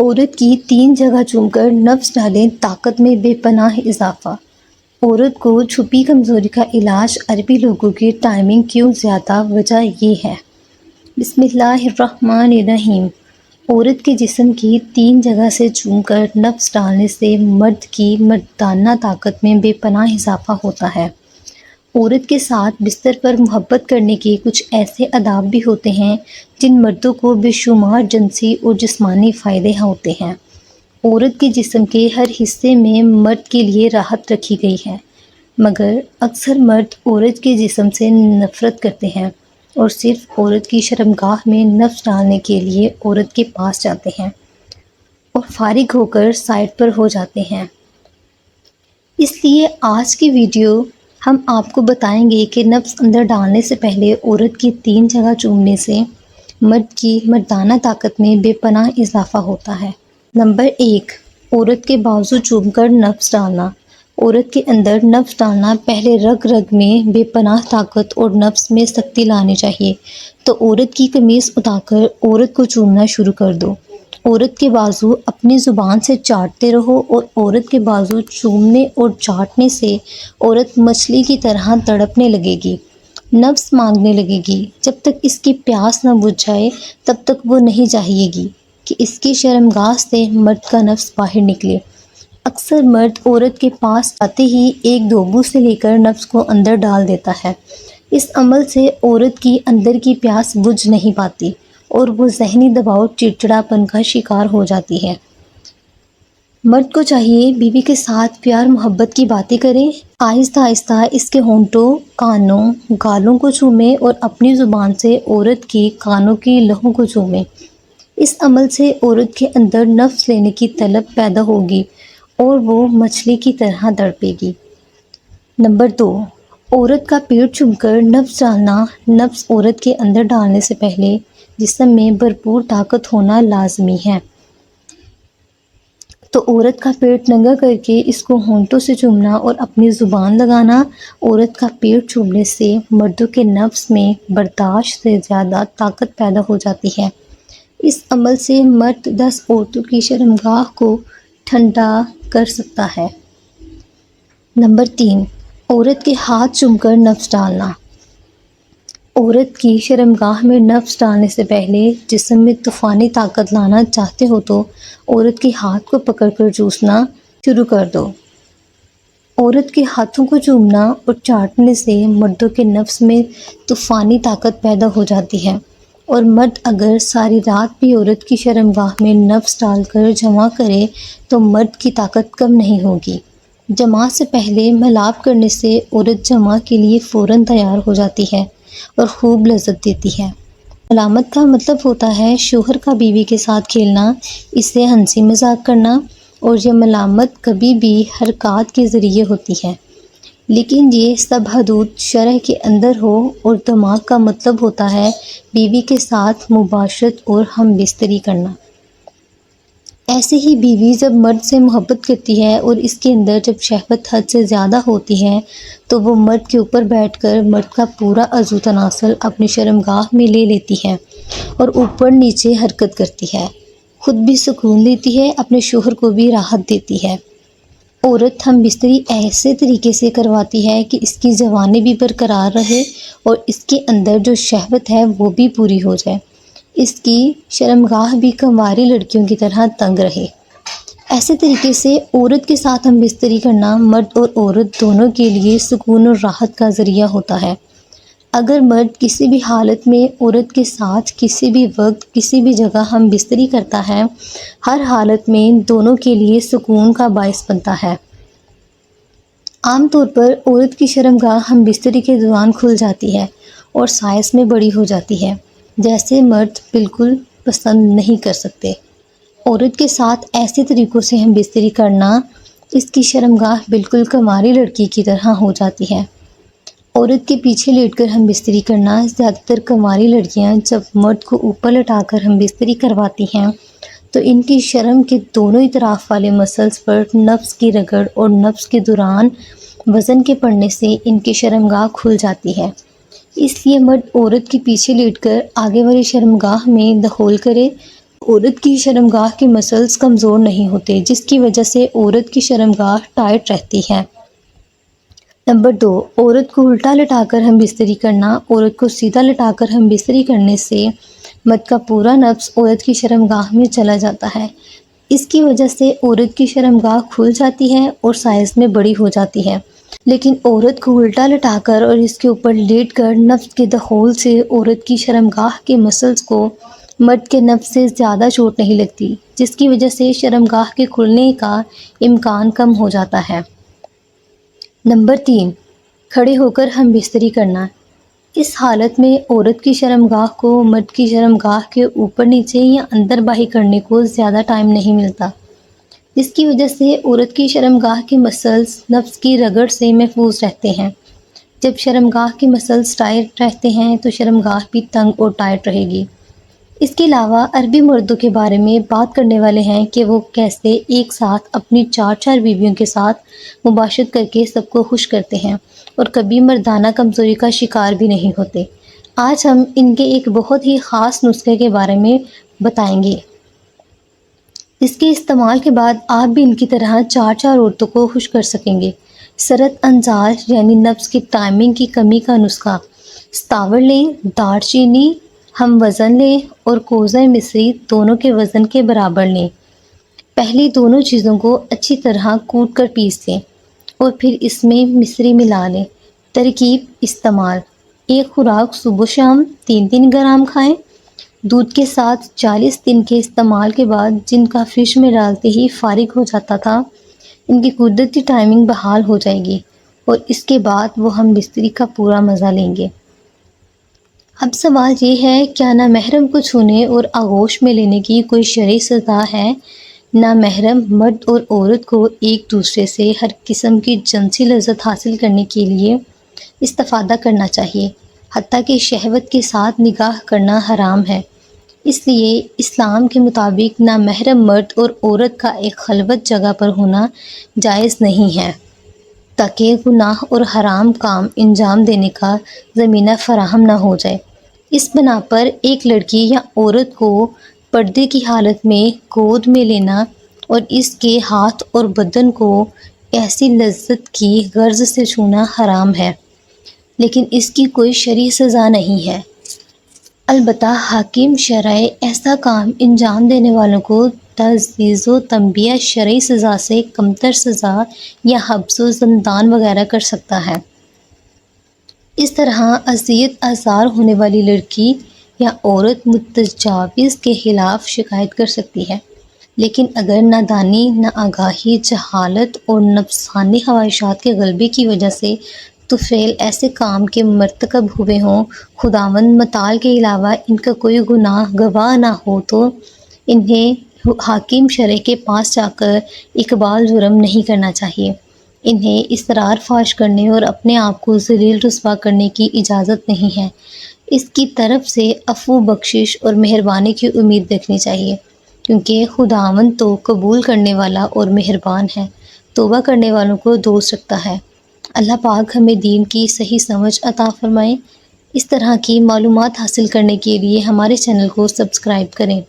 عورت کی 3 جگہ چوم کر نفس ڈالیں، طاقت میں بے پناہ اضافہ۔ عورت کو چھپی کمزوری کا علاج عربی لوگوں کی ٹائمنگ کیوں زیادہ؟ وجہ یہ ہے۔ بسم اللہ الرحمن الرحیم۔ عورت کے جسم کی 3 جگہ سے چوم کر نفس ڈالنے سے مرد کی مردانہ طاقت میں بے پناہ اضافہ ہوتا ہے۔ عورت کے ساتھ بستر پر محبت کرنے کے کچھ ایسے آداب بھی ہوتے ہیں جن مردوں کو بے شمار جنسی اور جسمانی فائدے ہوتے ہیں۔ عورت کے جسم کے ہر حصے میں مرد کے لیے راحت رکھی گئی ہے، مگر اکثر مرد عورت کے جسم سے نفرت کرتے ہیں اور صرف عورت کی شرمگاہ میں نفس ڈالنے کے لیے عورت کے پاس جاتے ہیں اور فارغ ہو کر سائڈ پر ہو جاتے ہیں۔ اس لیے آج کی ویڈیو ہم آپ کو بتائیں گے کہ نفس اندر ڈالنے سے پہلے عورت کی 3 جگہ چومنے سے مرد کی مردانہ طاقت میں بے پناہ اضافہ ہوتا ہے۔ نمبر 1، عورت کے بازو چوم کر نفس ڈالنا۔ عورت کے اندر نفس ڈالنا پہلے رگ رگ میں بے پناہ طاقت اور نفس میں سختی لانے چاہیے، تو عورت کی قمیض اتار کر عورت کو چومنا شروع کر دو۔ عورت کے بازو اپنی زبان سے چاٹتے رہو اور عورت کے بازو چومنے اور چاٹنے سے عورت مچھلی کی طرح تڑپنے لگے گی، نفس مانگنے لگے گی۔ جب تک اس کی پیاس نہ بجھ جائے تب تک وہ نہیں چاہیے گی کہ اس کی شرمگاہ سے مرد کا نفس باہر نکلے۔ اکثر مرد عورت کے پاس آتے ہی ایک دھوبو سے لے کر نفس کو اندر ڈال دیتا ہے۔ اس عمل سے عورت کی اندر کی پیاس بجھ نہیں پاتی اور وہ ذہنی دباؤ، چڑچڑاپن کا شکار ہو جاتی ہے۔ مرد کو چاہیے بیوی کے ساتھ پیار محبت کی باتیں کریں، آہستہ آہستہ اس کے ہونٹوں، کانوں، گالوں کو چومیں اور اپنی زبان سے عورت کے کانوں کی لہوں کو چومیں۔ اس عمل سے عورت کے اندر نفس لینے کی طلب پیدا ہوگی اور وہ مچھلی کی طرح تڑپے گی۔ نمبر 2، عورت کا پیٹ چوم کر نفس ڈالنا۔ نفس عورت کے اندر ڈالنے سے پہلے جسم میں بھرپور طاقت ہونا لازمی ہے، تو عورت کا پیٹ ننگا کر کے اس کو ہونٹوں سے چومنا اور اپنی زبان لگانا۔ عورت کا پیٹ چومنے سے مردوں کے نفس میں برداشت سے زیادہ طاقت پیدا ہو جاتی ہے۔ اس عمل سے مرد 10 عورتوں کی شرمگاہ کو ٹھنڈا کر سکتا ہے۔ نمبر 3، عورت کے ہاتھ چوم کر نفس ڈالنا۔ عورت کی شرمگاہ میں نفس ڈالنے سے پہلے جسم میں طوفانی طاقت لانا چاہتے ہو تو عورت کے ہاتھ کو پکڑ کر چوسنا شروع کر دو۔ عورت کے ہاتھوں کو چومنا اور چاٹنے سے مردوں کے نفس میں طوفانی طاقت پیدا ہو جاتی ہے، اور مرد اگر ساری رات بھی عورت کی شرمگاہ میں نفس ڈال کر جمع کرے تو مرد کی طاقت کم نہیں ہوگی۔ جماع سے پہلے ملاپ کرنے سے عورت جماع کے لیے فوراً تیار ہو جاتی ہے اور خوب لذت دیتی ہے۔ ملامت کا مطلب ہوتا ہے شوہر کا بیوی کے ساتھ کھیلنا، اسے ہنسی مذاق کرنا، اور یہ ملامت کبھی بھی حرکات کے ذریعے ہوتی ہے، لیکن یہ سب حدود شرع کے اندر ہو۔ اور دماغ کا مطلب ہوتا ہے بیوی کے ساتھ مباشرت اور ہم بستری کرنا۔ ایسے ہی بیوی جب مرد سے محبت کرتی ہے اور اس کے اندر جب شہوت حد سے زیادہ ہوتی ہے تو وہ مرد کے اوپر بیٹھ کر مرد کا پورا عضو تناسل اپنی شرمگاہ میں لے لیتی ہے اور اوپر نیچے حرکت کرتی ہے، خود بھی سکون لیتی ہے، اپنے شوہر کو بھی راحت دیتی ہے۔ عورت ہم بستری ایسے طریقے سے کرواتی ہے کہ اس کی جوانی بھی برقرار رہے اور اس کے اندر جو شہوت ہے وہ بھی پوری ہو جائے، اس کی شرمگاہ بھی کنواری لڑکیوں کی طرح تنگ رہے۔ ایسے طریقے سے عورت کے ساتھ ہم بستری کرنا مرد اور عورت دونوں کے لیے سکون اور راحت کا ذریعہ ہوتا ہے۔ اگر مرد کسی بھی حالت میں عورت کے ساتھ کسی بھی وقت کسی بھی جگہ ہم بستری کرتا ہے، ہر حالت میں دونوں کے لیے سکون کا باعث بنتا ہے۔ عام طور پر عورت کی شرمگاہ ہم بستری کے دوران کھل جاتی ہے اور سائز میں بڑی ہو جاتی ہے، جیسے مرد بالکل پسند نہیں کر سکتے۔ عورت کے ساتھ ایسے طریقوں سے ہم بستری کرنا اس کی شرمگاہ بالکل کنواری لڑکی کی طرح ہو جاتی ہے۔ عورت کے پیچھے لیٹ کر ہم بستری کرنا، زیادہ تر کنواری لڑکیاں جب مرد کو اوپر لٹا کر ہم بستری کرواتی ہیں تو ان کی شرم کے دونوں اطراف والے مسلز پر نفس کی رگڑ اور نفس کے دوران وزن کے پڑنے سے ان کی شرمگاہ کھل جاتی ہے۔ اس لیے مرد عورت کے پیچھے لیٹ کر آگے والی شرمگاہ میں دخول کرے عورت کی شرمگاہ کے مسلز کمزور نہیں ہوتے، جس کی وجہ سے عورت کی شرمگاہ ٹائٹ رہتی ہے۔ نمبر 2، عورت کو الٹا لٹا کر ہم بستری کرنا۔ عورت کو سیدھا لٹا کر ہم بستری کرنے سے مرد کا پورا نفس عورت کی شرمگاہ میں چلا جاتا ہے۔ اس کی وجہ سے عورت کی شرمگاہ کھل جاتی ہے اور سائز میں بڑی ہو جاتی ہے۔ لیکن عورت کو الٹا لٹا کر اور اس کے اوپر لیٹ کر نفس کے دخول سے عورت کی شرمگاہ کے مسلز کو مرد کے نفس سے زیادہ چوٹ نہیں لگتی، جس کی وجہ سے شرمگاہ کے کھلنے کا امکان کم ہو جاتا ہے۔ نمبر 3، کھڑے ہو کر ہم بستری کرنا۔ اس حالت میں عورت کی شرمگاہ کو مرد کی شرمگاہ کے اوپر نیچے یا اندر باہر کرنے کو زیادہ ٹائم نہیں ملتا، جس کی وجہ سے عورت کی شرمگاہ کے مسلز نفس کی رگڑ سے محفوظ رہتے ہیں۔ جب شرمگاہ کے مسلز ٹائٹ رہتے ہیں تو شرمگاہ بھی تنگ اور ٹائٹ رہے گی۔ اس کے علاوہ عربی مردوں کے بارے میں بات کرنے والے ہیں کہ وہ کیسے ایک ساتھ اپنی 4 بیویوں کے ساتھ مباشرت کر کے سب کو خوش کرتے ہیں اور کبھی مردانہ کمزوری کا شکار بھی نہیں ہوتے۔ آج ہم ان کے ایک بہت ہی خاص نسخے کے بارے میں بتائیں گے۔ اس کے استعمال کے بعد آپ بھی ان کی طرح 4 عورتوں کو خوش کر سکیں گے۔ سرت انزار یعنی نفس کی ٹائمنگ کی کمی کا نسخہ: ستاور لیں، دار چینی ہم وزن لیں اور کوزہ مصری دونوں کے وزن کے برابر لیں۔ پہلے دونوں چیزوں کو اچھی طرح کوٹ کر پیس لیں اور پھر اس میں مصری ملا لیں۔ ترکیب: استعمال: ایک خوراک صبح و شام 3 گرام کھائیں۔ دودھ کے ساتھ 40 دن کے استعمال کے بعد جن کا فریج میں ڈالتے ہی فارغ ہو جاتا تھا، ان کی قدرتی ٹائمنگ بحال ہو جائے گی اور اس کے بعد وہ ہم بستری کا پورا مزہ لیں گے۔ اب سوال یہ ہے، کیا نامحرم کو چھونے اور آغوش میں لینے کی کوئی شرعی سزا ہے؟ نامحرم مرد اور عورت کو ایک دوسرے سے ہر قسم کی جنسی لذت حاصل کرنے کے لیے استفادہ کرنا چاہیے، حتیٰ کہ شہوت کے ساتھ نکاح کرنا حرام ہے۔ اس لیے اسلام کے مطابق نامحرم مرد اور عورت کا ایک خلوت جگہ پر ہونا جائز نہیں ہے، تاکہ گناہ اور حرام کام انجام دینے کا زمینہ فراہم نہ ہو جائے۔ اس بنا پر ایک لڑکی یا عورت کو پردے کی حالت میں گود میں لینا اور اس کے ہاتھ اور بدن کو ایسی لذت کی غرض سے چھونا حرام ہے، لیکن اس کی کوئی شرعی سزا نہیں ہے۔ البتہ حاکم شرع ایسا کام انجام دینے والوں کو تعزیر و تنبیہ شرعی سزا سے کمتر سزا یا حبس و زندان وغیرہ کر سکتا ہے۔ اس طرح اذیت آزار ہونے والی لڑکی یا عورت متجاوز کے خلاف شکایت کر سکتی ہے، لیکن اگر نادانی، ناآگاہی، جہالت اور نفسانی خواہشات کے غلبے کی وجہ سے طفیل ایسے کام کے مرتکب ہوئے ہوں، خداوند متعال کے علاوہ ان کا کوئی گناہ گواہ نہ ہو، تو انہیں حاکم شرع کے پاس جا کر اقبال جرم نہیں کرنا چاہیے۔ انہیں اسرار فاش کرنے اور اپنے آپ کو ذلیل رسوا کرنے کی اجازت نہیں ہے۔ اس کی طرف سے عفو، بخشش اور مہربانی کی امید رکھنی چاہیے، کیونکہ خداوند تو قبول کرنے والا اور مہربان ہے، توبہ کرنے والوں کو دوست رکھتا ہے۔ اللہ پاک ہمیں دین کی صحیح سمجھ عطا فرمائے۔ اس طرح کی معلومات حاصل کرنے کے لیے ہمارے چینل کو سبسکرائب کریں۔